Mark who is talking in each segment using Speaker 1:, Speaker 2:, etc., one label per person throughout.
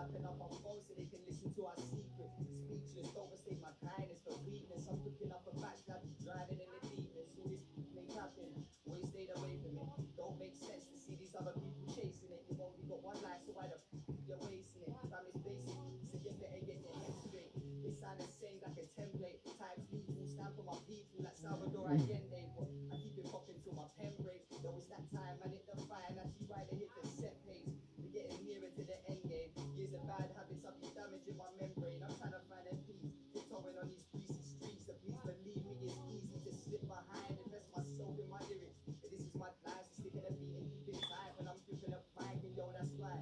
Speaker 1: tapping up our phones so they can listen to our secrets. Speechless, don't mistake my kindness for weakness. I'm cooking up a match that be driving in the deepness. All this make happen, always stayed away from it. Don't make sense to see these other people chasing it. You've only got one life, so why the you're wasting it? Fam, it's basic, so you better get your head straight. It sound the same like a template. Times lethal, stand for my people like Salvador Allende. But I keep it popping till my pen breaks. Though it's that time, I hit the fire, and I see why they hit the set pace. We're getting nearer to the end game. Years of bad habits, I've been damaging my membrane. I'm trying to find a peace, tiptoeing on these greasy streets. So please believe me, it's easy to slip behind, invest myself in my lyrics. But this is my life, so sticking a beat and deep inside when I'm gripping a mic, and yo, that's why.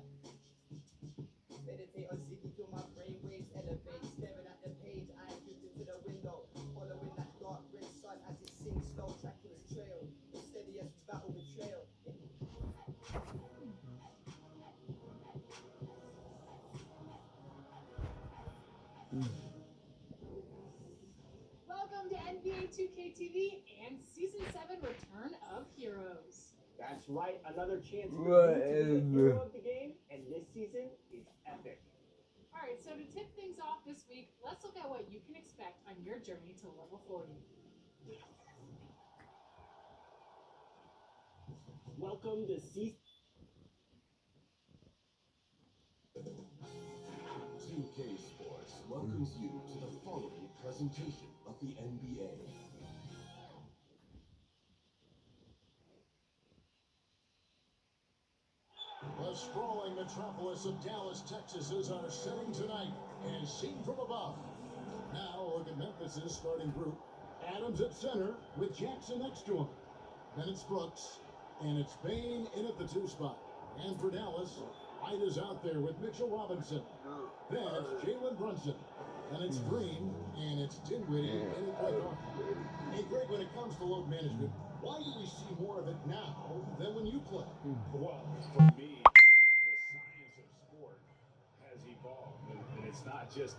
Speaker 1: Meditate on Ziggy till my brain waves elevate. Staring at the page, eyes drifting to the window. Following that dark red sun as it sinks slow, tracking its trail. Steady as we battle betrayal.
Speaker 2: Welcome to NBA 2K TV and Season 7 Return of Heroes.
Speaker 3: That's right, another chance for you to be the hero of the game, and this season is epic.
Speaker 2: Alright, so to tip things off this week, let's look at what you can expect on your journey to level 40.
Speaker 3: Welcome to season
Speaker 4: 2K Sports welcomes you to the following presentation of the NBA. The sprawling metropolis of Dallas, Texas is our setting tonight, as seen from above. Now look at Memphis's starting group. Adams at center with Jackson next to him. Then it's Brooks, and it's Bane in at the 2 spot. And for Dallas, White is out there with Mitchell Robinson. Then it's Jalen Brunson. Then it's Green, and it's Dinwiddie in at point guard. Hey, Greg, when it comes to load management, why do we see more of it now than when you play?
Speaker 5: Well, for me, the science of sport has evolved, and it's not just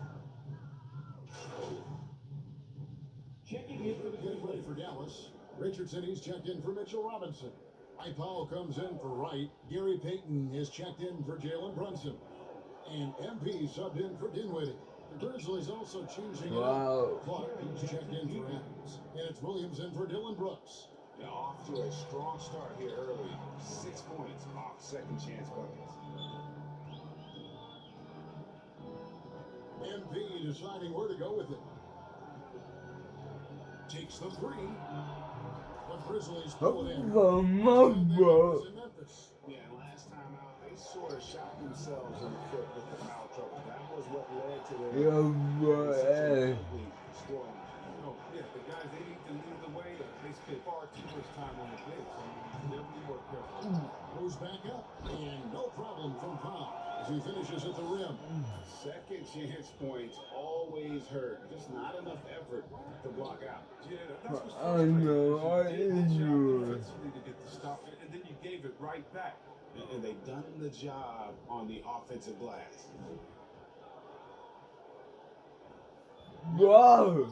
Speaker 4: Checking in for the good play for Dallas. Richardson, he's checked in for Mitchell Robinson. Mike Powell comes in for Wright. Gary Payton is checked in for Jalen Brunson. And MP subbed in for Dinwiddie. The Grizzlies also changing it up. Clark, he's checked in for Adams. And it's Williams in for Dylan Brooks.
Speaker 5: they're off to a strong start here early. 6 points off second chance buckets.
Speaker 4: MP deciding where to go with it. Takes the 3. The Grizzlies pull it in. Memphis.
Speaker 5: Yeah, and last time out, they sort of shot themselves in the foot with the foul trouble. That was what led to their scoring.
Speaker 6: Yeah, the guys, they need to lead the way. They spend far too much time on the bench. They'll be more careful.
Speaker 4: Goes back up, and no problem from Powell as he finishes at the rim.
Speaker 5: Second chance points always hurt. Just not enough effort to block out.
Speaker 6: Yeah, that's what's frustrating. You did the job defensively to get the stop, and then you gave it right back.
Speaker 5: And they've done the job on the offensive glass.
Speaker 4: Wow.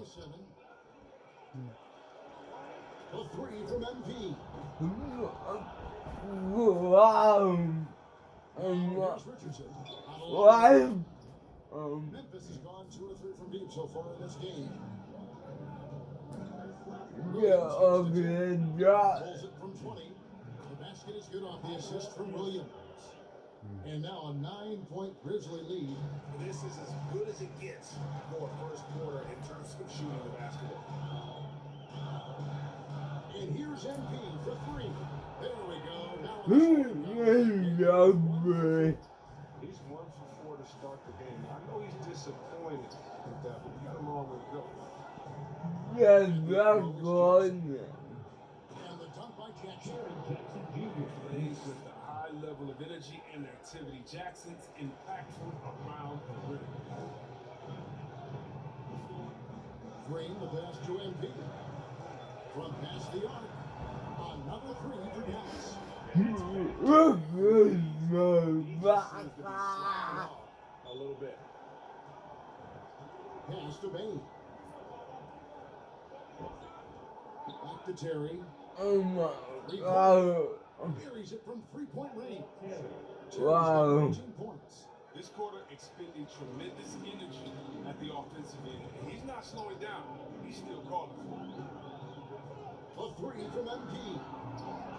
Speaker 4: The 3 from MP.
Speaker 7: Wow.
Speaker 4: Here's Richardson.
Speaker 7: Wow.
Speaker 4: Memphis has gone 2 of 3 from deep so far in this game.
Speaker 7: Yeah,
Speaker 4: Pulls it from 20. The basket is good off the assist from Williams. And now a 9-point Grizzly lead.
Speaker 5: This is as good as it gets for a first quarter in terms of shooting the basketball.
Speaker 4: And here's MP for 3. There we go. Now
Speaker 6: He's 1 for 4 to start the game. I know he's disappointed with that, but you got a long way to go.
Speaker 4: And the dunk by Jackson.
Speaker 6: Jackson Jr. plays with a high level of energy and activity. Jackson's impactful around the rim.
Speaker 4: Green, the pass to MP. From past the arc. Another 3 for Dallas.
Speaker 5: A little bit.
Speaker 4: Pass to Bane. Back to Terry. Carries it from 3-point range. Terry's got 14 points.
Speaker 6: This quarter expending tremendous energy at the offensive end. And he's not slowing down. He's still calling for it.
Speaker 4: A three from MP.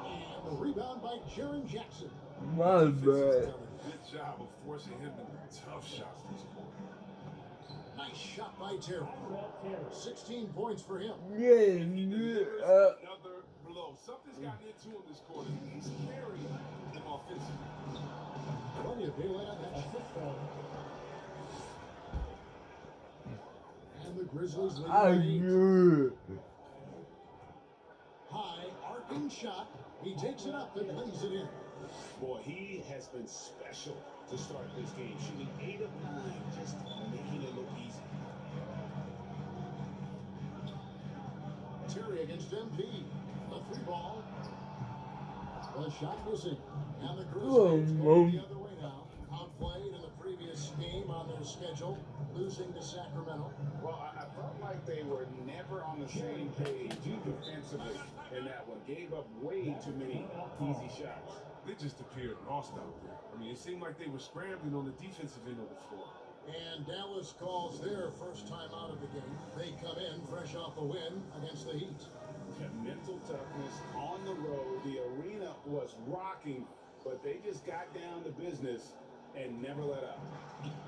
Speaker 4: And the rebound by Jaren Jackson.
Speaker 7: My
Speaker 6: Defense has
Speaker 7: bad.
Speaker 6: done a good job of forcing him into tough shots this quarter.
Speaker 4: Nice shot by Terry. 16 points for him.
Speaker 7: Yeah,
Speaker 6: He delivers
Speaker 7: yeah.
Speaker 6: another blow. Something's gotten into him this quarter. He's carrying them offensively.
Speaker 4: Plenty of daylight on that shot. And the Grizzlies lead
Speaker 7: I
Speaker 4: by 8.
Speaker 7: knew it.
Speaker 4: High arcing shot. He takes it up and lays it in.
Speaker 5: Boy, he has been special to start this game, shooting 8 of 9, just making it look easy.
Speaker 4: Terry against MP. A free ball. The shot missing. And the Grizzlies go the other way now. Outplayed in the previous game on their schedule, losing to Sacramento.
Speaker 5: Well, I felt like they were never on the same page defensively in that one. Gave up way too many easy shots.
Speaker 6: They just appeared lost out there. I mean, it seemed like they were scrambling on the defensive end of the floor.
Speaker 4: And Dallas calls their first time out of the game. They come in fresh off a win against the Heat.
Speaker 5: Mental toughness on the road. The arena was rocking, but they just got down to business and never let up.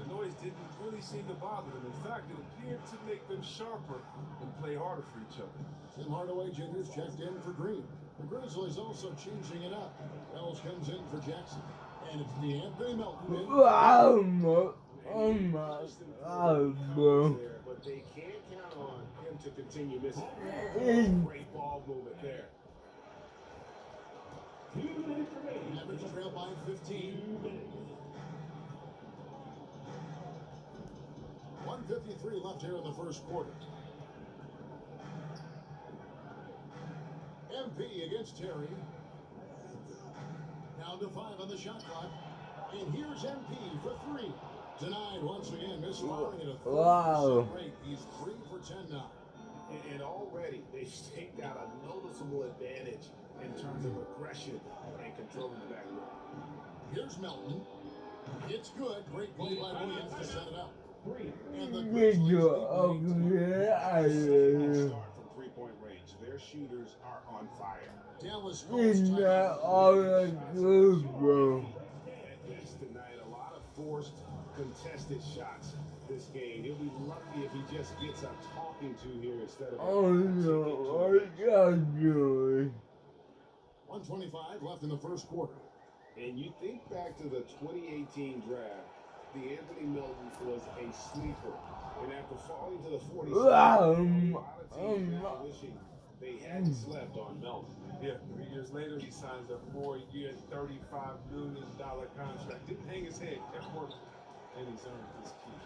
Speaker 6: The noise didn't really seem to bother them. In fact, it appeared to make them sharper and play harder for each other.
Speaker 4: Tim Hardaway Jr.'s checked in for Green. The Grizzlies also changing it up. Wells comes in for Jackson. And it's DeAnthony Melton.
Speaker 7: Wow, oh my God, bro.
Speaker 5: But they can't count on him to continue missing. Great ball movement there.
Speaker 4: Average trail by 15. 1:53 left here in the first quarter. MP against Terry. Down to 5 on the shot clock. And here's MP for 3. Denied once again, misfiring at a 30%
Speaker 7: Wow.
Speaker 4: rate. He's 3 for 10 now.
Speaker 5: And already they've staked out a noticeable advantage in terms of aggression and controlling the back row.
Speaker 4: Here's Melton. It's good. Great play by Williams to set it up. And the
Speaker 7: Did
Speaker 4: Grizzlies
Speaker 7: you?
Speaker 4: lead
Speaker 7: Oh,
Speaker 4: by 8.
Speaker 7: yeah.
Speaker 5: Start from three-point range. Their shooters are on fire.
Speaker 4: Dallas
Speaker 7: He's
Speaker 4: calls
Speaker 7: not all that good, bro.
Speaker 5: At best tonight, a lot of forced, contested shots this game. He'll be lucky if he just gets a talking to here instead of
Speaker 7: Oh no, I got you.
Speaker 4: 1:25 left in the first quarter.
Speaker 5: And you think back to the 2018 draft, DeAnthony Melton was a sleeper. And after falling to the 46th,
Speaker 7: Wow.
Speaker 5: a lot of teams now wishing they hadn't slept on Melton.
Speaker 6: Yeah, 3 years later, he signs a 4-year, $35 million contract. Didn't hang his head, kept working, and he's earned his keep.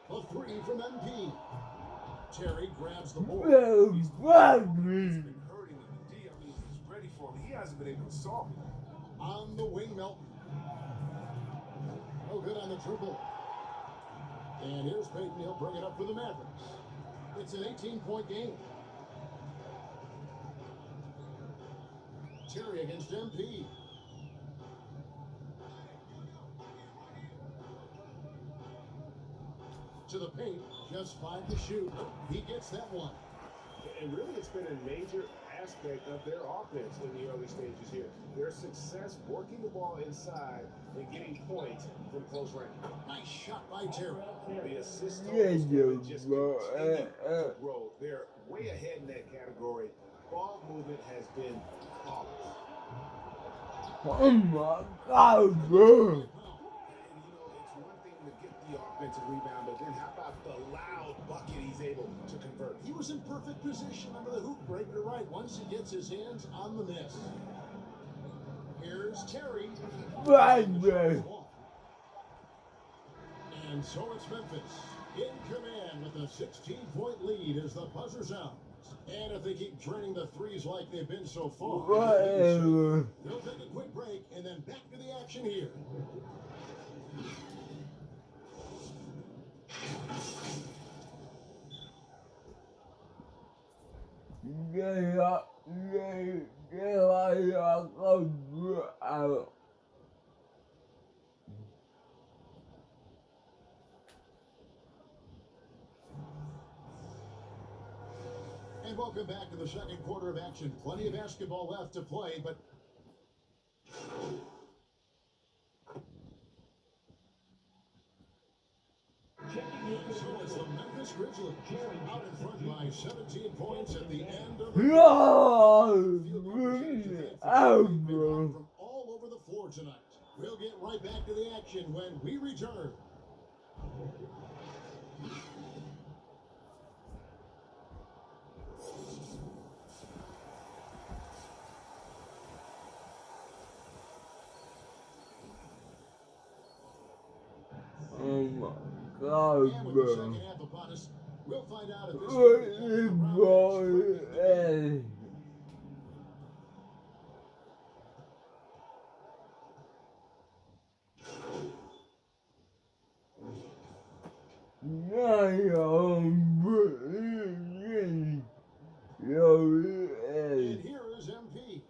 Speaker 4: A 3 from MP. Terry grabs the board.
Speaker 7: Well, fuck
Speaker 6: He's
Speaker 7: me.
Speaker 6: been hurting in the D. I mean, he's ready for him. He hasn't been able to solve it.
Speaker 4: On the wing, Melton. No good on the triple. And here's Peyton. He'll bring it up for the Mavericks. It's an 18-point game. Terry against MP. To the paint, just 5 to shoot. He gets that one.
Speaker 5: And really, it's been a major aspect of their offense in the early stages here. Their success working the ball inside and getting points from close range.
Speaker 4: Nice shot by Terry.
Speaker 5: The assist
Speaker 7: Yeah,
Speaker 5: totals
Speaker 7: you
Speaker 5: just
Speaker 7: bro.
Speaker 5: continue to grow. They're way ahead in that category. Ball movement has been flawless.
Speaker 7: Oh my God, bro.
Speaker 5: And you know, it's one thing to get the offensive rebound, but then how about the loud bucket he's able to convert?
Speaker 4: He was in perfect position under the hoop break. You're right. Once he gets his hands on the miss. Here's Terry.
Speaker 7: Right there.
Speaker 4: And so it's Memphis in command with a 16-point lead as the buzzer sounds. And if they keep draining the threes like they've been so far,
Speaker 7: Whatever.
Speaker 4: they'll take a quick break and then back to the action here.
Speaker 7: Yeah, yeah,
Speaker 4: Welcome back to the second quarter of action. Plenty of basketball left to play, but so it's the Memphis Grizzlies out in front by 17 points at the end of the
Speaker 7: No,
Speaker 4: from all over the floor tonight. We'll get right back to the action when we return.
Speaker 7: oh my God,
Speaker 4: And with the
Speaker 7: bro.
Speaker 4: second half upon us, we'll find out if this
Speaker 7: What
Speaker 4: is
Speaker 7: is going on?
Speaker 4: And here is MP.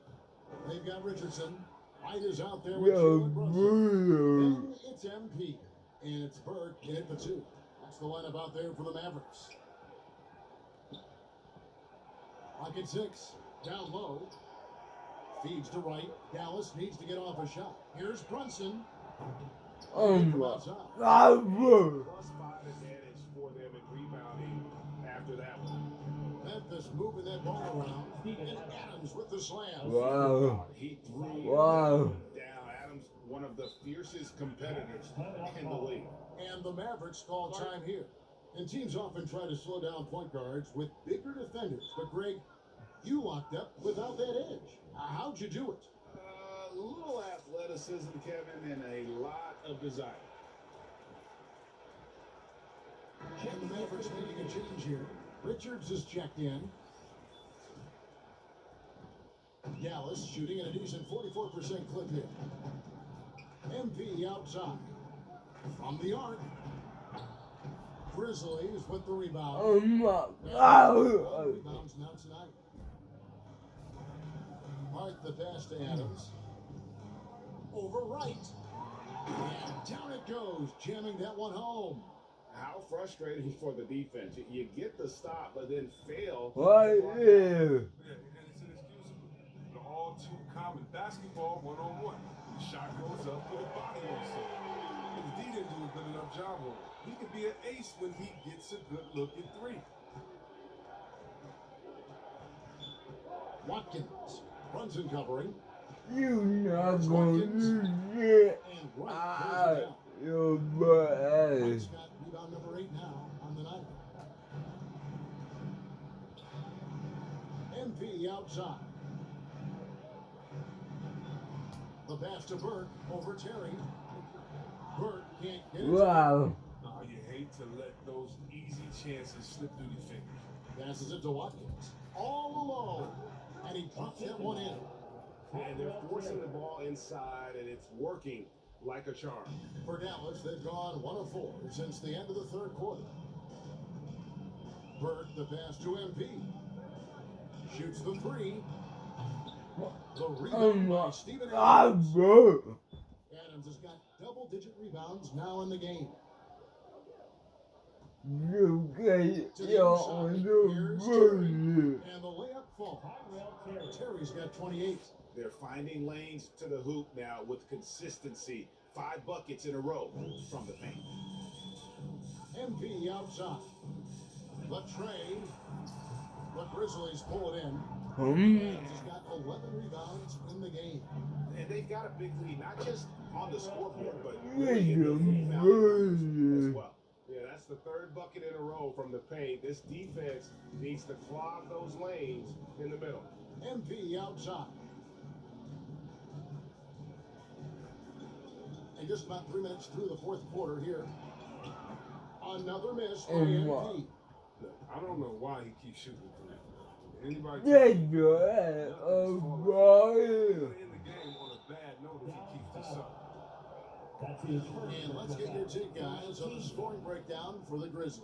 Speaker 4: They've got Richardson. White is out there with Jalen Brunson. Then it's MP. And it's Burke in at the 2. That's the lineup out there for the Mavericks. Pocket 6. Down low. Feeds to right. Dallas needs to get off a shot. Here's Brunson.
Speaker 7: Oh
Speaker 4: From
Speaker 7: my
Speaker 4: outside.
Speaker 7: God, bro.
Speaker 5: +5 advantage for them in rebounding after that one.
Speaker 4: Memphis moving that ball around. And Adams with the slam.
Speaker 7: Wow.
Speaker 5: He threw
Speaker 7: Wow.
Speaker 5: down. Adams, one of the fiercest competitors in the league.
Speaker 4: And the Mavericks call time here. And teams often try to slow down point guards with bigger defenders. But Greg, you locked up without that edge. How'd you do it?
Speaker 5: A little athleticism, Kevin, and a lot of desire.
Speaker 4: And the Mavericks making a change here. Richards is checked in. Dallas shooting at a decent 44% clip here. MP outside. From the arc. Grizzlies with the rebound.
Speaker 7: Oh my
Speaker 4: And
Speaker 7: God.
Speaker 4: rebounds now tonight. Hart the pass to Adams. Over right. And down it goes, jamming that one home.
Speaker 5: How frustrating for the defense. You get the stop, but then fail.
Speaker 7: What is?
Speaker 6: Yeah, and it's inexcusable. The all too common basketball one-on-one. The shot goes up with a body on something. And D didn't do a good enough job on it. He could be an ace when he gets a good look at 3.
Speaker 4: Watkins. Brunson covering.
Speaker 7: You not gonna do shit.
Speaker 4: And Wright closes it down.
Speaker 7: Your butt
Speaker 4: Wright's
Speaker 7: ass.
Speaker 4: got rebound number 8 now on the night. MP outside. The pass to Burke over Terry. Burke can't get it.
Speaker 7: Wow.
Speaker 6: Oh, you hate to let those easy chances slip through your fingers.
Speaker 4: Passes it to Watkins. All alone. And he drops that one in.
Speaker 5: And they're forcing the ball inside, and it's working like a charm.
Speaker 4: For Dallas, they've gone 1 of 4 since the end of the third quarter. Burke, the pass to MP. Shoots the 3. The
Speaker 7: Oh
Speaker 4: rebound by
Speaker 7: my
Speaker 4: Steven
Speaker 7: God,
Speaker 4: Adams.
Speaker 7: bro.
Speaker 4: Adams has got double-digit rebounds now in the game.
Speaker 7: You get
Speaker 4: To the
Speaker 7: your
Speaker 4: inside,
Speaker 7: under
Speaker 4: here's Terry.
Speaker 7: bullshit.
Speaker 4: And the layup falls. Terry's got 28.
Speaker 5: They're finding lanes to the hoop now with consistency. 5 buckets in a row from the paint.
Speaker 4: MP outside. The trade. The Grizzlies pull it in. Adams has got 11 rebounds in the game.
Speaker 5: And they've got a big lead, not just on the scoreboard, but
Speaker 7: Yeah,
Speaker 5: really in the rebound
Speaker 7: yeah.
Speaker 5: as well. Yeah, that's the 3rd bucket in a row from the paint. This defense needs to clog those lanes in the middle.
Speaker 4: MP outside. And just about 3 minutes through the fourth quarter here. Another miss by
Speaker 7: Oh,
Speaker 4: MP.
Speaker 7: wow.
Speaker 6: Look, I don't know why he keeps shooting 3. Anybody
Speaker 7: Get your ass over
Speaker 6: He's
Speaker 7: here.
Speaker 6: gonna end the game on a bad note if he keeps this up.
Speaker 4: And let's get your take, guys, on the scoring breakdown for the Grizzlies.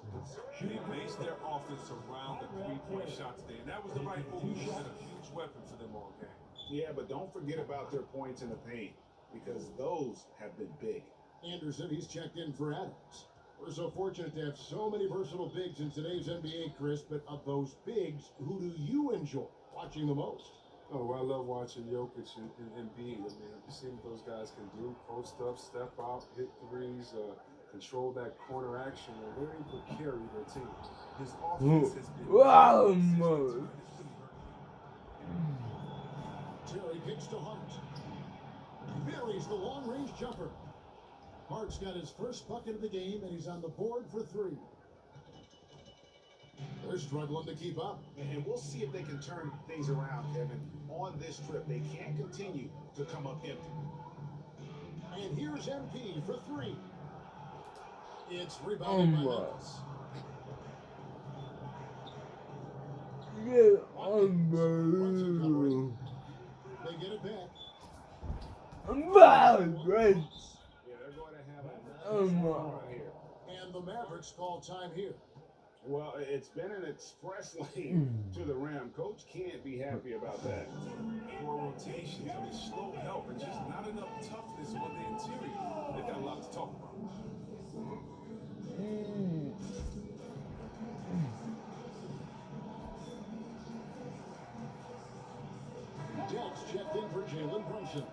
Speaker 6: They based their offense around the 3-point shot today, and that was the right move. It's been a huge weapon for them all game.
Speaker 5: Yeah, but don't forget about their points in the paint because those have been big.
Speaker 4: Anderson, he's checked in for Adams. We're so fortunate to have so many versatile bigs in today's NBA, Chris, but of those bigs, who do you enjoy watching the most?
Speaker 6: Oh, well, I love watching Jokic and Embiid. I mean, I've seen what those guys can do: post up, step out, hit threes, control that corner action. And they're able to carry their team. His offense has been
Speaker 7: Wow,
Speaker 6: consistent.
Speaker 7: man.
Speaker 4: Terry kicks to Hart. Buries the long-range jumper. Hart's got his first bucket of the game, and he's on the board for three. They're struggling to keep up.
Speaker 5: And we'll see if they can turn things around, Kevin. On this trip, they can't continue to come up empty.
Speaker 4: And here's MP for three. It's rebounded by Memphis.
Speaker 7: Yeah, unbelievable.
Speaker 4: They get it back.
Speaker 7: Wow, great.
Speaker 5: Yeah, they're going to have a
Speaker 7: Oh, my.
Speaker 5: run here.
Speaker 4: And the Mavericks call time here.
Speaker 5: Well, it's been an express lane to the rim. Coach can't be happy about that.
Speaker 6: Poor rotations. I mean, slow help and just not enough toughness on the interior. They've got a lot to talk about.
Speaker 4: Jack's checked in for Jalen Brunson.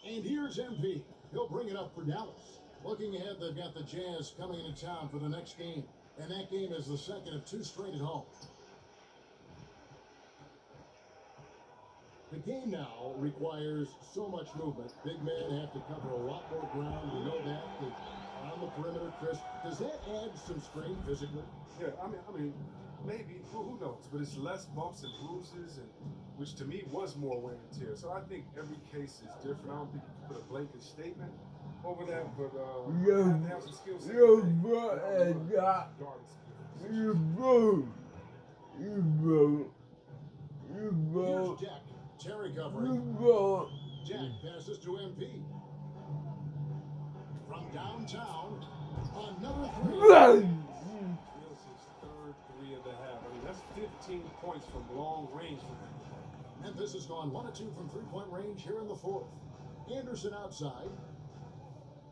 Speaker 4: And here's MP. He'll bring it up for Dallas. Looking ahead, they've got the Jazz coming into town for the next game. And that game is the second of two straight at home. The game now requires so much movement. Big men have to cover a lot more ground. We know that. On the perimeter, Chris, does that add some strain physically?
Speaker 6: Yeah, I mean, maybe. Who knows? But it's less bumps and bruises, and which to me was more wear and tear. So I think every case is different. I don't think you can put a blanket statement over that, but you have to have some skill set.
Speaker 7: You brought it up.
Speaker 6: Guard skills.
Speaker 7: You broke. You broke. You
Speaker 4: Here's
Speaker 7: broke.
Speaker 4: Jack. Terry
Speaker 7: You
Speaker 4: covering.
Speaker 7: broke.
Speaker 4: Jack passes to MP. From downtown, another three.
Speaker 7: Right.
Speaker 6: Steals his third three of the half. I mean, that's 15 points from long range for him.
Speaker 4: Memphis has gone 1 of 2 from three-point range here in the fourth. Anderson outside.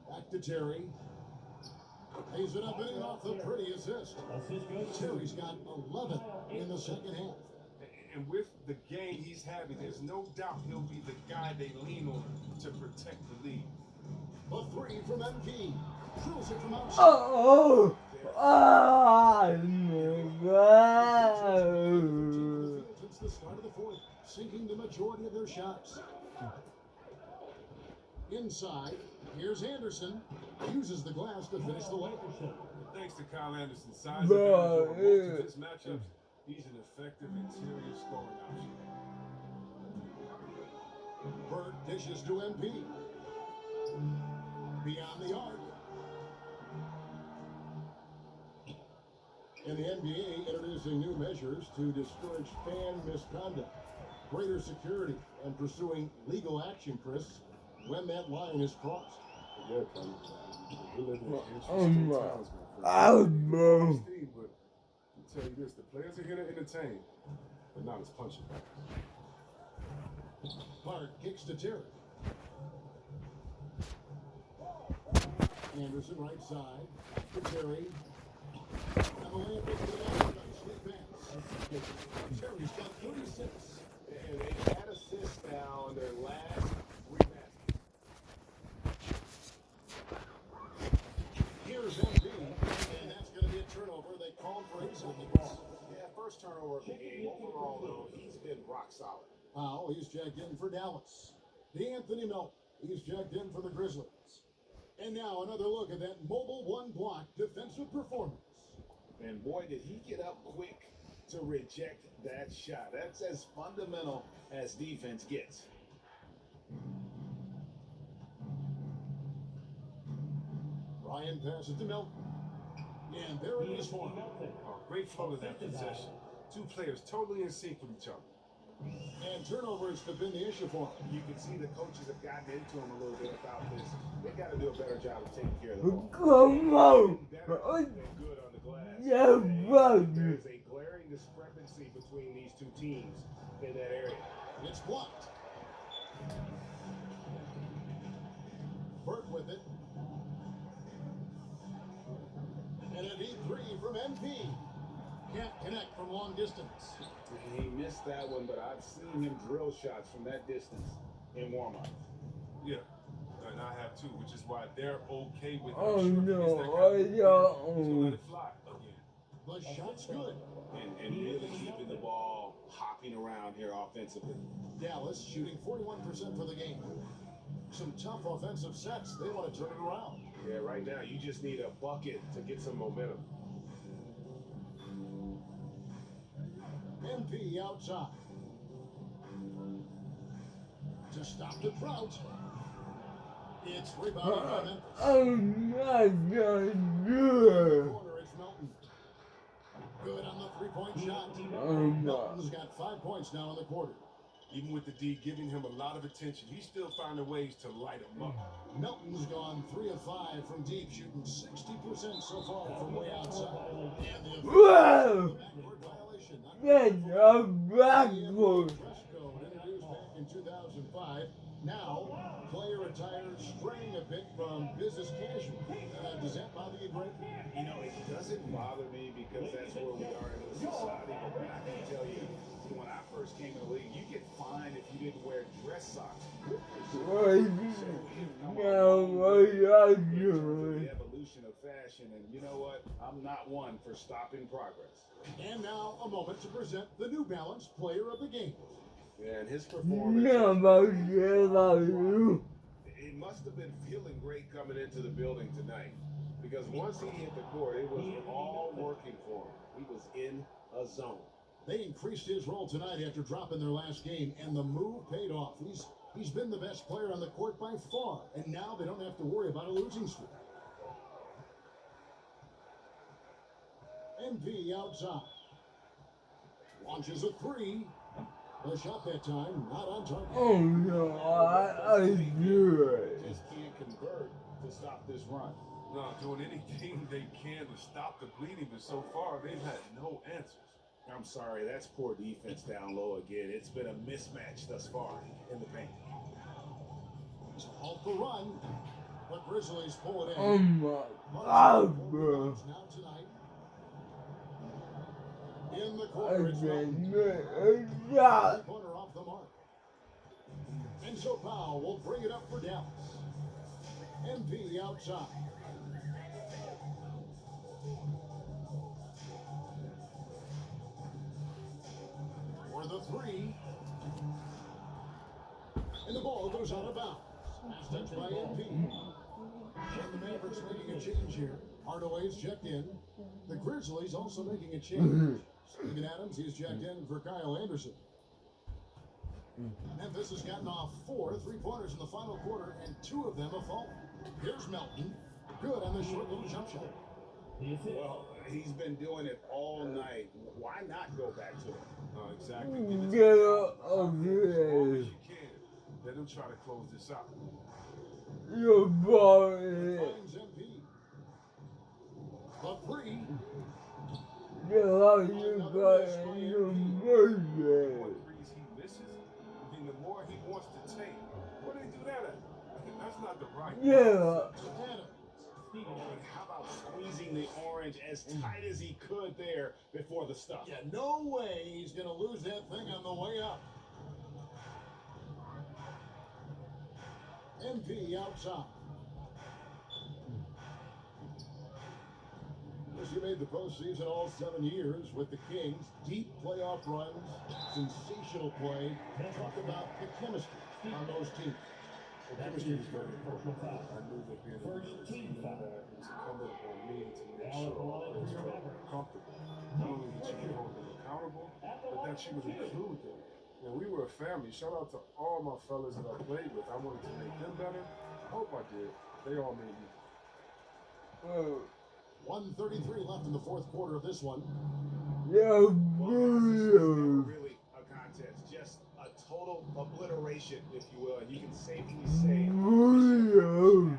Speaker 4: Back to Terry. Lays it up and in off the pretty assist. Terry's got 11 in the second half.
Speaker 6: And with the game he's having, there's no doubt he'll be the guy they lean on to protect the lead.
Speaker 4: A three from MP. Drills it from outside.
Speaker 7: Oh, oh, my God.
Speaker 4: Since the start of the fourth, sinking the majority of their shots. Inside, here's Anderson. Uses the glass to finish the layup.
Speaker 6: Thanks to Kyle Anderson's size
Speaker 7: Bro,
Speaker 6: advantage over most
Speaker 7: yeah.
Speaker 6: of his matchups, he's an effective interior scoring option.
Speaker 4: Bird dishes to MP. Beyond the arc. And the NBA introducing new measures to discourage fan misconduct. Greater security and pursuing legal action, Chris, when that line is crossed.
Speaker 6: Yeah, Tony. We live in
Speaker 7: Oh,
Speaker 6: interesting
Speaker 7: my.
Speaker 6: times, man.
Speaker 7: Oh, bro.
Speaker 6: Steve, but I'll tell you this, the players are here to entertain, but not as punching bags.
Speaker 4: Clark kicks to Terry. Anderson right side to Terry. And the layup is good. Nicely passed. Terry's got 36.
Speaker 5: And they've had assists now on their last three baskets.
Speaker 4: Here's MP, and that's going to be a turnover. They called for his second.
Speaker 5: Yeah, first turnover of the game. Overall, though, he's been rock solid.
Speaker 4: Powell, he's jacked in for Dallas. D'Anthony Melton, he's jacked in for the Grizzlies. And now another look at that mobile one-block defensive performance.
Speaker 5: And boy, did he get up quick to reject that shot. That's as fundamental as defense gets.
Speaker 4: Ryan passes to Melton. And there it is for him.
Speaker 6: Oh, great flow to that possession. Two players totally in sync with each other.
Speaker 4: And turnovers have been the issue for him.
Speaker 5: You can see the coaches have gotten into him a little bit about this. They got to do a better job of taking care of the ball.
Speaker 7: Come on.
Speaker 5: Better than good on the glass.
Speaker 7: Yeah, bro.
Speaker 5: There's a glaring discrepancy between these two teams in that area.
Speaker 4: It's blocked. Burt with it. And a deep three from MP. Can't connect from long distance.
Speaker 5: He missed that one, but I've seen him drill shots from that distance in warm-up.
Speaker 6: Yeah, and I have too, which is why they're okay with him.
Speaker 7: Oh
Speaker 6: shooting.
Speaker 7: no,
Speaker 6: He's that kind of dude. He's gonna let
Speaker 7: I
Speaker 6: it fly again.
Speaker 4: The shot's good.
Speaker 5: And really keeping the ball hopping around here offensively.
Speaker 4: Dallas shooting 41% for the game. Some tough offensive sets. They want to turn it around.
Speaker 5: Yeah, right now you just need a bucket to get some momentum.
Speaker 4: MP outside. To stop the drought. It's rebounded by Memphis.
Speaker 7: Oh my God,
Speaker 4: Corner,
Speaker 7: good.
Speaker 4: it's Melton. Good on the three-point shot.
Speaker 7: Oh my.
Speaker 4: Melton's got 5 points now in the quarter.
Speaker 6: Even with the D giving him a lot of attention, he's still finding ways to light him up.
Speaker 4: Melton's gone 3 of 5 from deep, shooting 60% so far from way outside. And the
Speaker 7: Whoa!
Speaker 4: backcourt violation. Not
Speaker 7: That's a backward.
Speaker 4: dress code introduced back in 2005. Now, player retired straying a bit from business casual. Does that bother you, Greg?
Speaker 5: You know, it doesn't bother me because that's where we are in the society. But I can tell you, when I first came in the league, you get fined if you didn't wear dress socks.
Speaker 7: Now what are you doing?
Speaker 5: The evolution of fashion, and you know what? I'm not one for stopping progress.
Speaker 4: And now, a moment to present the New Balance Player of the Game.
Speaker 5: Yeah, and his performance.
Speaker 7: You.
Speaker 5: He must have been feeling great coming into the building tonight, because once he hit the court, it was all working for him. He was in a zone.
Speaker 4: They increased his role tonight after dropping their last game, and the move paid off. He's been the best player on the court by far, and now they don't have to worry about a losing streak. MP outside. Launches a three. The shot that time, not on target.
Speaker 7: Oh no, I do it.
Speaker 5: Just can't convert to stop this run.
Speaker 6: No, doing anything they can to stop the bleeding, but so far they've had no answers.
Speaker 5: I'm sorry, that's poor defense down low again. It's been a mismatch thus far in the paint.
Speaker 4: To halt the run. The Grizzlies pull it in.
Speaker 7: Oh my God, bro.
Speaker 4: Now tonight. In the corner, it's Melton.
Speaker 7: Yeah.
Speaker 4: Corner off the mark. And so Powell will bring it up for Dallas. MP outside. For the three. And the ball goes out of bounds. Pass touched by MP. And the Mavericks making a change here. Hardaway's checked in. The Grizzlies also making a change. Steven Adams, he's checked in for Kyle Anderson. Memphis has gotten off 4 3-pointers in the final quarter, and 2 of them have fallen. Here's Melton. Good on the short little jump shot.
Speaker 5: Well, he's been doing it all night. Why not go back to it?
Speaker 6: Exactly.
Speaker 7: Get up,
Speaker 6: As long as
Speaker 7: okay.
Speaker 6: you can. Let them try to close this out.
Speaker 7: Your ball is
Speaker 4: Finds MP. The three.
Speaker 7: get out of your body and your
Speaker 6: The
Speaker 7: birthday.
Speaker 6: more threes he misses, then the more he wants to take. Where do they do that at? That's not the right.
Speaker 7: Yeah.
Speaker 4: Adams.
Speaker 5: And how about squeezing the orange as tight as he could there before the stuff?
Speaker 4: Yeah, no way he's going to lose that thing on the way up. MP outside. He made the postseason all 7 years with the Kings. Deep playoff runs, sensational play. Talk about the chemistry on those teams.
Speaker 6: The chemistry is very important. I knew that being a team that it was incumbent on me to make sure I was comfortable. Not only that you could hold them accountable, but that you would include them. And we were a family. Shout out to all my fellas that I played with. I wanted to make them better. I hope I did. They all made me.
Speaker 4: 1:33 left in the fourth quarter of this one.
Speaker 7: Yeah,
Speaker 5: Well, this is never
Speaker 7: bro.
Speaker 5: really a contest, just a total obliteration, if you will. And you can safely say
Speaker 7: Bro.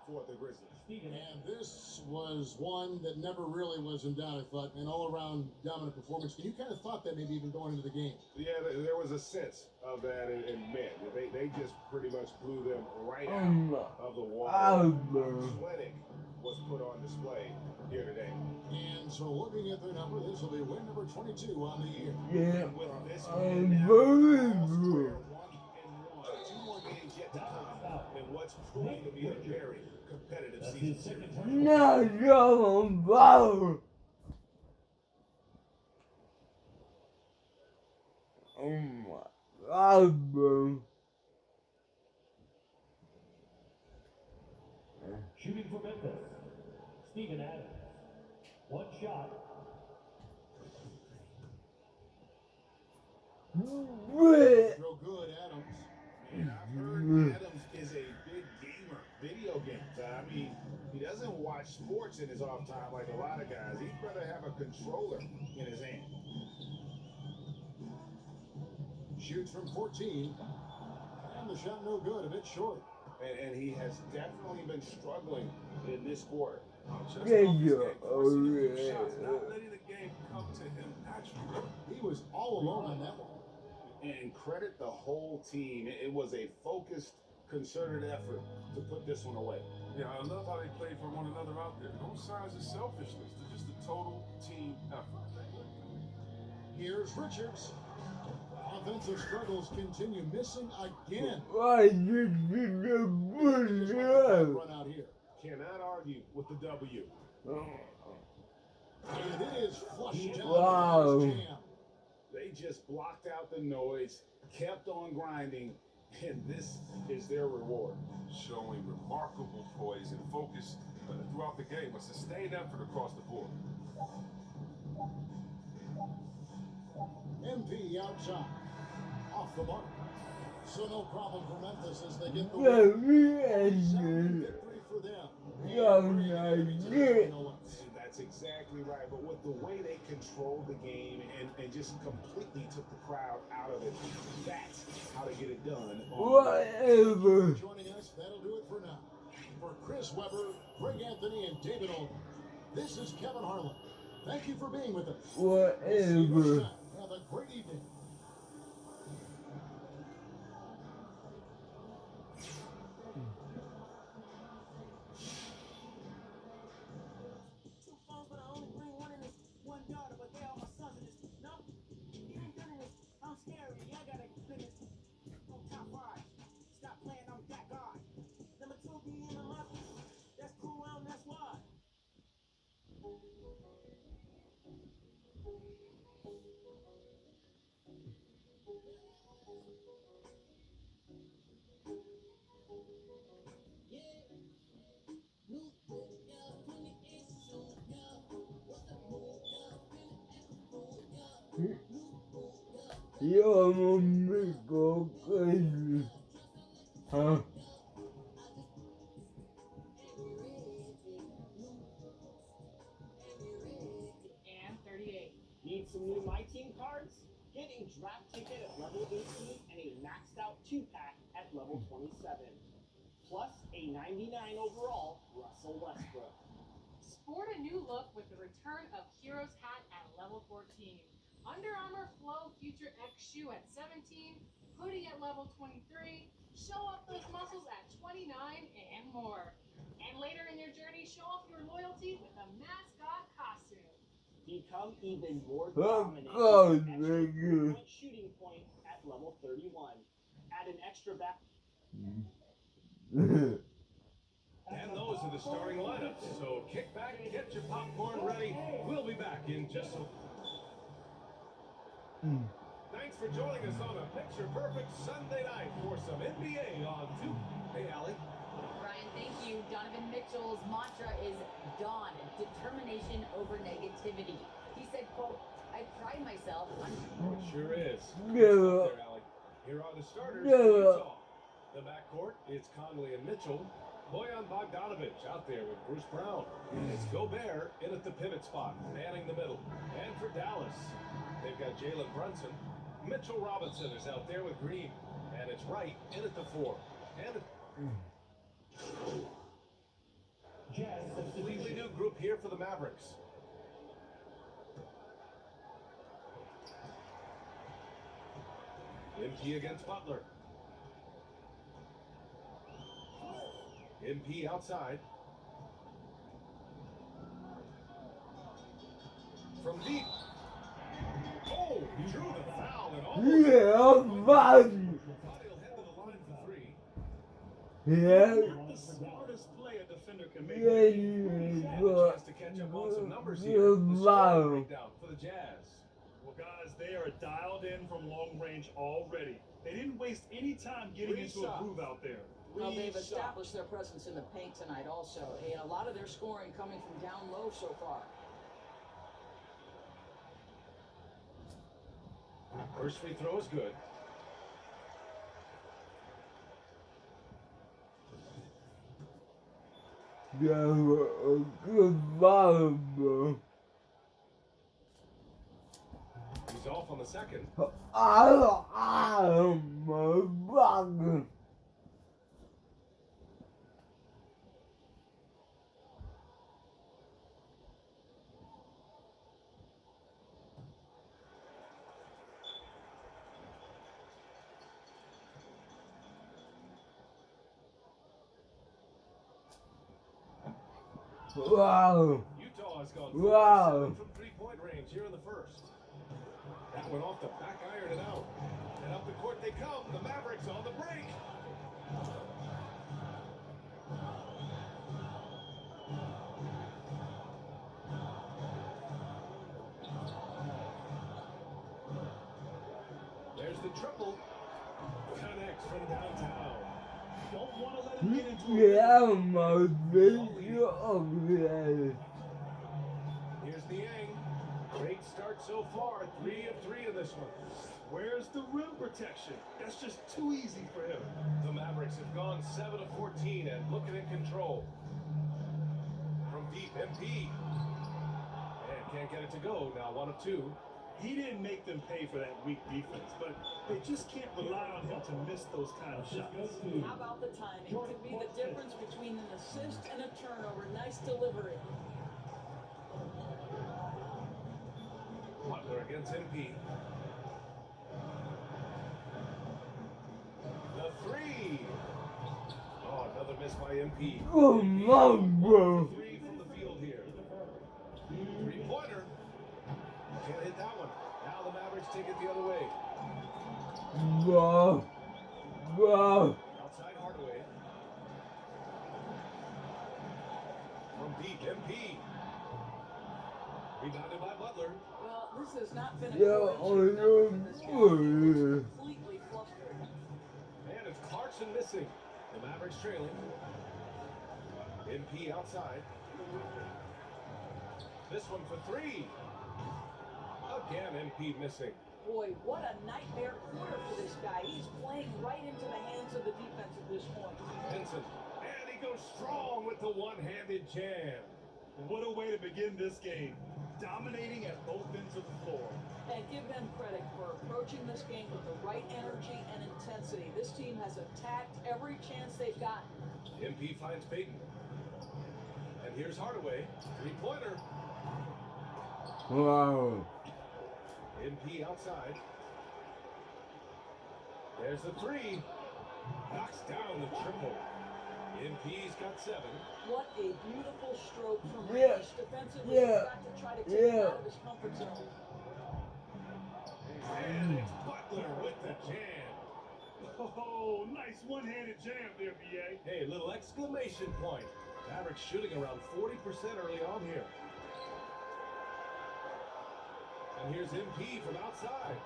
Speaker 5: for the Grizzlies.
Speaker 4: And this was one that never really was in doubt, I thought, an all-around dominant performance. You kind of thought that maybe even going into the game.
Speaker 5: Yeah, there was a sense of that, and man, they just pretty much blew them right out of the water. Athletic was put on display here today.
Speaker 4: And so looking at their number, this will be win number 22 on the year.
Speaker 7: Yeah,
Speaker 5: With this win now,
Speaker 7: unbelievable.
Speaker 5: 1-1. 2 more games yet to come in what's proving to be a very competitive season.
Speaker 7: Not going forward. Oh my God, bro.
Speaker 8: Shooting for Memphis, Steven Adams. One shot.
Speaker 4: Throw good, Adams.
Speaker 5: And I've heard Adams is a big gamer, video games. I mean, he doesn't watch sports in his off time like a lot of guys. He'd rather have a controller in his hand.
Speaker 4: Shoots from 14. And the shot no good, a bit short.
Speaker 5: And he has definitely been struggling in this quarter.
Speaker 6: Just
Speaker 7: Yeah,
Speaker 6: off his
Speaker 7: yeah,
Speaker 6: game,
Speaker 7: oh,
Speaker 6: forcing a few
Speaker 7: yeah.
Speaker 6: shots, not letting the game come to him naturally.
Speaker 4: He was all alone on that one.
Speaker 5: And credit the whole team. It was a focused, concerted effort to put this one away.
Speaker 6: Yeah, I love how they play for one another out there. No signs of selfishness. They're just a total team effort.
Speaker 4: Here's Richards. Offensive struggles continue, missing again.
Speaker 7: Why did you push up?
Speaker 4: Run out here.
Speaker 5: Cannot argue with the W.
Speaker 4: And it is flushed down.
Speaker 7: Wow.
Speaker 4: Nice jam.
Speaker 5: They just blocked out the noise, kept on grinding, and this is their reward.
Speaker 6: Showing remarkable poise and focus throughout the game. A sustained effort across the board.
Speaker 4: MP outside. Off the mark. So no problem for Memphis as they get the
Speaker 7: Yeah,
Speaker 4: win.
Speaker 7: we
Speaker 4: Sound
Speaker 7: are
Speaker 4: victory for them.
Speaker 7: Yeah,
Speaker 4: Bringing
Speaker 7: yeah,
Speaker 4: everything to the
Speaker 7: yeah.
Speaker 4: final.
Speaker 5: And that's exactly right. But with the way they controlled the game and just completely took the crowd out of it, that's how to get it done.
Speaker 7: whatever.
Speaker 4: Joining us, that'll do it for now. For Chris Webber, Greg Anthony, and David Olden, this is Kevin Harlan. Thank you for being with us. We'll see you next
Speaker 7: Whatever.
Speaker 4: time. Have a great evening.
Speaker 1: Two phones, but I only bring one in this one daughter, but they are my sons in this. No, you ain't done this. I'm scary. I gotta finish. On top five. Stop playing, I'm that guy. Number 2 be in the market. That's cool, that's why.
Speaker 7: Yo, I'm gonna go crazy. Huh?
Speaker 2: And 38.
Speaker 3: Need some new My Team cards? Get a draft ticket at level 18 and a maxed out 2-pack at level 27. Plus a 99 overall Russell Westbrook.
Speaker 2: Sport a new look with the return of Heroes Hat at level 14. Under Armour Flow Future X shoe at 17. Hoodie at level 23. Show off those muscles at 29 and more. And later in your journey, show off your loyalty with a mascot costume.
Speaker 3: Become even more
Speaker 7: Oh,
Speaker 3: dominant
Speaker 7: God,
Speaker 3: with an
Speaker 7: thank
Speaker 3: extra
Speaker 7: you.
Speaker 3: 3-point shooting point at level 31. Add an extra back.
Speaker 9: And those are the starting lineups. So kick back, get your popcorn ready. We'll be back in just a... Thanks for joining us on a picture-perfect Sunday night for some NBA on 2. Hey, Allie.
Speaker 10: Brian, thank you. Donovan Mitchell's mantra is dawn, determination over negativity. He said, quote, I pride myself on...
Speaker 9: It sure is.
Speaker 7: Yeah.
Speaker 9: There, Allie. Here are the starters
Speaker 7: Yeah.
Speaker 9: for Utah. The backcourt is Conley and Mitchell. Bojan Bogdanovic out there with Bruce Brown. It's Gobert in at the pivot spot, manning the middle. And for Dallas, they've got Jalen Brunson. Mitchell Robinson is out there with Green. And it's Wright in at the 4. And
Speaker 8: Jazz
Speaker 9: Completely
Speaker 8: substitution.
Speaker 9: new group here for the Mavericks. MP against Butler. MP outside. From deep. Oh, he drew the foul and almost.
Speaker 7: Yeah, man.
Speaker 9: Thought he'll head to the line for three.
Speaker 7: Yeah.
Speaker 8: Not the smartest play a defender can make.
Speaker 7: Yeah,
Speaker 9: And a chance to catch up on some numbers here. The scoring breakdown for the Jazz.
Speaker 11: Well, guys, they are dialed in from long range already. They didn't waste any time getting
Speaker 3: Three
Speaker 11: into
Speaker 3: shots.
Speaker 11: a groove out there.
Speaker 12: Well, they've
Speaker 3: Three shots.
Speaker 12: established their presence in the paint tonight also, and a lot of their scoring coming from down low so far.
Speaker 9: First free throw is good.
Speaker 7: Yeah, good ball.
Speaker 9: He's off on the second.
Speaker 7: I'm a bug. Wow.
Speaker 9: Utah has gone
Speaker 7: Wow.
Speaker 9: 4-7 from three-point range here in the first. That went off the back iron and out. And up the court they come. The Mavericks on the break. There's the triple. Connects from downtown.
Speaker 11: Don't want to let him get into a
Speaker 7: Yeah, my big ugly.
Speaker 9: Here's the Yang. Great start so far. 3 of 3 in this one.
Speaker 11: Where's the rim protection? That's just too easy for him.
Speaker 9: The Mavericks have gone 7 of 14 and looking in control. From deep, MP. And can't get it to go. Now 1 of 2.
Speaker 11: He didn't make them pay for that weak defense, but they just can't rely on him to miss those kind of shots.
Speaker 12: How about the timing? Could be the difference between an assist and a turnover. Nice delivery.
Speaker 9: Butler against MP. The 3. Oh, another miss by MP.
Speaker 7: Oh, my bro.
Speaker 9: 3 from the field here. 3-pointer. Can't hit that one. Now the Mavericks take it the other way.
Speaker 7: Wow. Wow.
Speaker 9: Outside Hardaway. From deep, MP. Rebounded by Butler.
Speaker 12: Well, this has not been a
Speaker 7: Yeah,
Speaker 12: coordinated
Speaker 7: I
Speaker 12: effort from this guy.
Speaker 7: know.
Speaker 12: Completely flustered.
Speaker 9: And it's Clarkson missing. The Mavericks trailing. MP outside. This one for 3. Again, MP missing.
Speaker 12: Boy, what a nightmare quarter for this guy. He's playing right into the hands of the defense at this point.
Speaker 9: Vincent. And he goes strong with the one-handed jam.
Speaker 11: What a way to begin this game. Dominating at both ends of the floor.
Speaker 12: And give them credit for approaching this game with the right energy and intensity. This team has attacked every chance they've gotten.
Speaker 9: MP finds Peyton. And here's Hardaway. 3-pointer.
Speaker 7: Wow.
Speaker 9: MP outside. There's the 3. Knocks down the triple. MP's got 7.
Speaker 12: What a beautiful stroke from
Speaker 7: Yeah.
Speaker 12: Reese. Defensively,
Speaker 7: Yeah.
Speaker 12: he's got to try to take him
Speaker 7: Yeah.
Speaker 12: out of his comfort zone.
Speaker 9: And it's Butler with the jam.
Speaker 11: Oh, nice one-handed jam there, BA.
Speaker 9: Hey, little exclamation point. Mavericks shooting around 40% early on here. And here's MP from outside.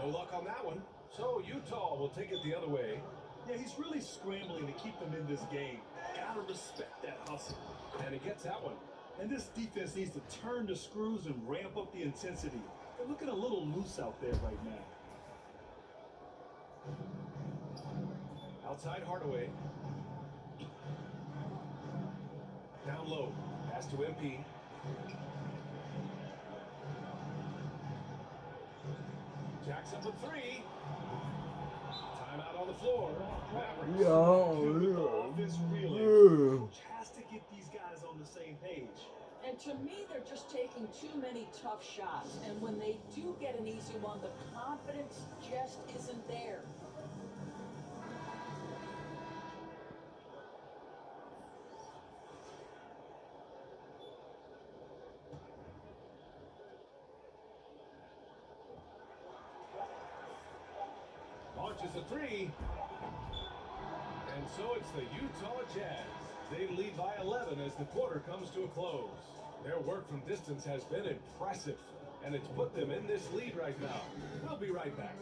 Speaker 9: No luck on that one. So Utah will take it the other way.
Speaker 11: Yeah, he's really scrambling to keep them in this game. Gotta respect that hustle.
Speaker 9: And he gets that one.
Speaker 11: And this defense needs to turn the screws and ramp up the intensity. They're looking a little loose out there right now.
Speaker 9: Outside Hardaway. Down low. Pass to MP. Jackson with 3. Timeout on the floor. Mavericks.
Speaker 11: Offense reeling. Coach has to get these
Speaker 12: And to me, they're just taking too many tough shots. And when they do get an easy one, the confidence just isn't there.
Speaker 9: Launches a three. And so it's the Utah Jazz. They lead by 11 as the quarter comes to a close. Their work from distance has been impressive, and it's put them in this lead right now. We'll be right back.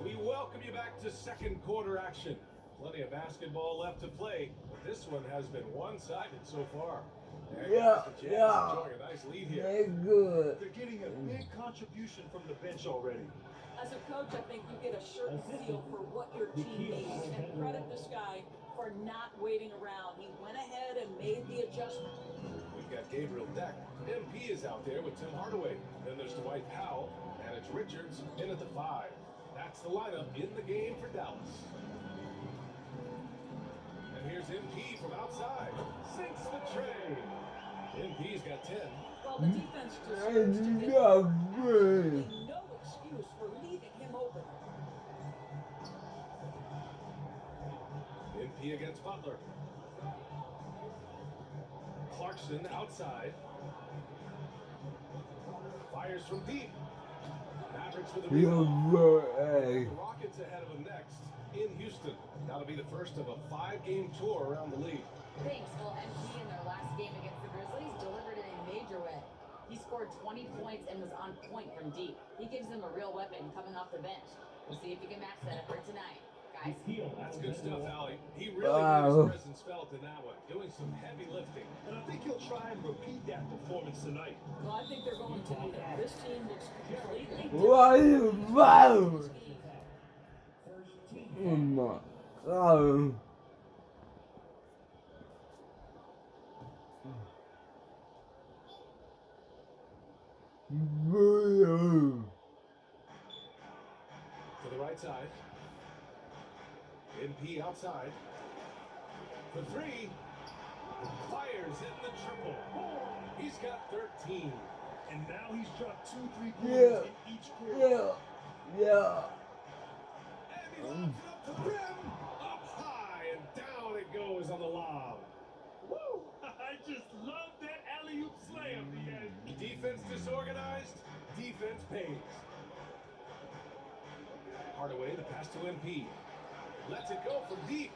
Speaker 9: We welcome you back to second quarter action. Plenty of basketball left to play, but this one has been one-sided so far.
Speaker 7: Yeah.
Speaker 9: Enjoying a nice lead here.
Speaker 7: They're good.
Speaker 11: They're getting a big contribution from the bench already.
Speaker 12: As a coach, I think you get a certain feel for what your team needs. And credit this guy for not waiting around. He went ahead and made the adjustment.
Speaker 9: We've got Gabriel Deck. MP is out there with Tim Hardaway. Then there's Dwight Powell, and it's Richards in at the 5. That's the lineup in the game for Dallas. And here's MP from outside. Sinks the tray. MP's got 10.
Speaker 12: Well, the defense deserves to get no excuse for leaving him open.
Speaker 9: MP against Butler. Clarkson outside. Fires from deep. Mavericks with a rebound. The Rockets ahead of them next in Houston. That'll be the first of a 5-game tour around the league.
Speaker 10: Thanks. Well, MP in their last game against the Grizzlies delivered in a major way. He scored 20 points and was on point from deep. He gives them a real weapon coming off the bench. We'll see if he can match that effort tonight. Guys.
Speaker 9: That's good stuff, Allie. He really made his presence felt in that one, doing some heavy lifting.
Speaker 11: And I think he'll try and repeat that performance tonight.
Speaker 12: Well, I think they're going to do that. This team looks completely different.
Speaker 7: Why you foul? Oh my God.
Speaker 9: To the right side. MP outside. For 3. Fires in the triple. He's got 13.
Speaker 11: And now he's dropped 2 3-pointers in each quarter.
Speaker 7: Yeah.
Speaker 9: And he lobs it up to the rim. Up high and down it goes on the lob.
Speaker 11: Woo! I just love that alley-oop slam, Diaz.
Speaker 9: Defense disorganized. Defense pays. Hardaway, the pass to MP. Lets it go from deep.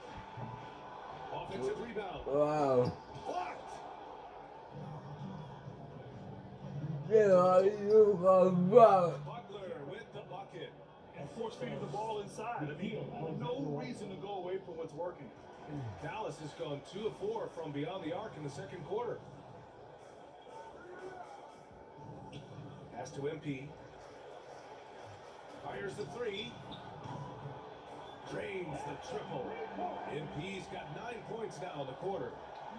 Speaker 9: Offensive rebound.
Speaker 7: Wow.
Speaker 9: Blocked.
Speaker 7: Yeah, you got back.
Speaker 9: Butler with the bucket.
Speaker 11: And force-feeding the ball inside. I mean, no reason to go away from what's working.
Speaker 9: Dallas has gone 2 of 4 from beyond the arc in the second quarter. Pass to MP. Fires the 3. Drains the triple. MP's got 9 points now in the quarter.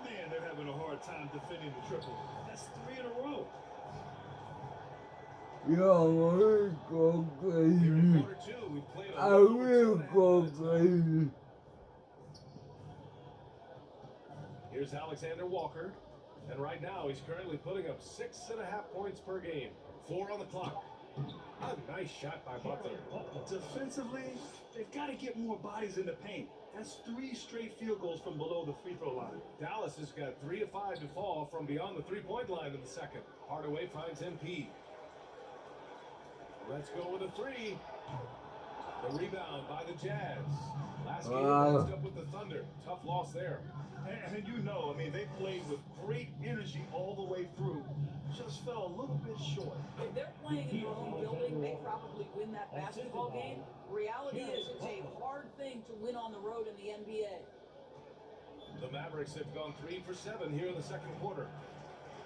Speaker 11: Man, they're having a hard time defending the triple. That's 3 in a row.
Speaker 7: Yeah, I will go
Speaker 9: Here in
Speaker 7: crazy.
Speaker 9: quarter 2, we played a
Speaker 7: I
Speaker 9: little
Speaker 7: will go
Speaker 9: 2.5 minutes.
Speaker 7: crazy.
Speaker 9: Here's Alexander Walker. And right now, he's currently putting up 6.5 points per game. 4 on the clock. A nice shot by Butler.
Speaker 11: Defensively, they've got to get more bodies in the paint. That's 3 straight field goals from below the free throw line.
Speaker 9: Dallas has got 3 of 5 to fall from beyond the 3-point line in the second. Hardaway finds MP. Let's go with a 3. The rebound by the Jazz. Last game matched up with the Thunder. Tough loss there.
Speaker 11: And you know, I mean, they played with great energy all the way through. Just fell a little bit short.
Speaker 12: If they're playing in their own building, they probably win that basketball game. Reality is it's a hard thing to win on the road in the NBA.
Speaker 9: The Mavericks have gone 3 for 7 here in the second quarter.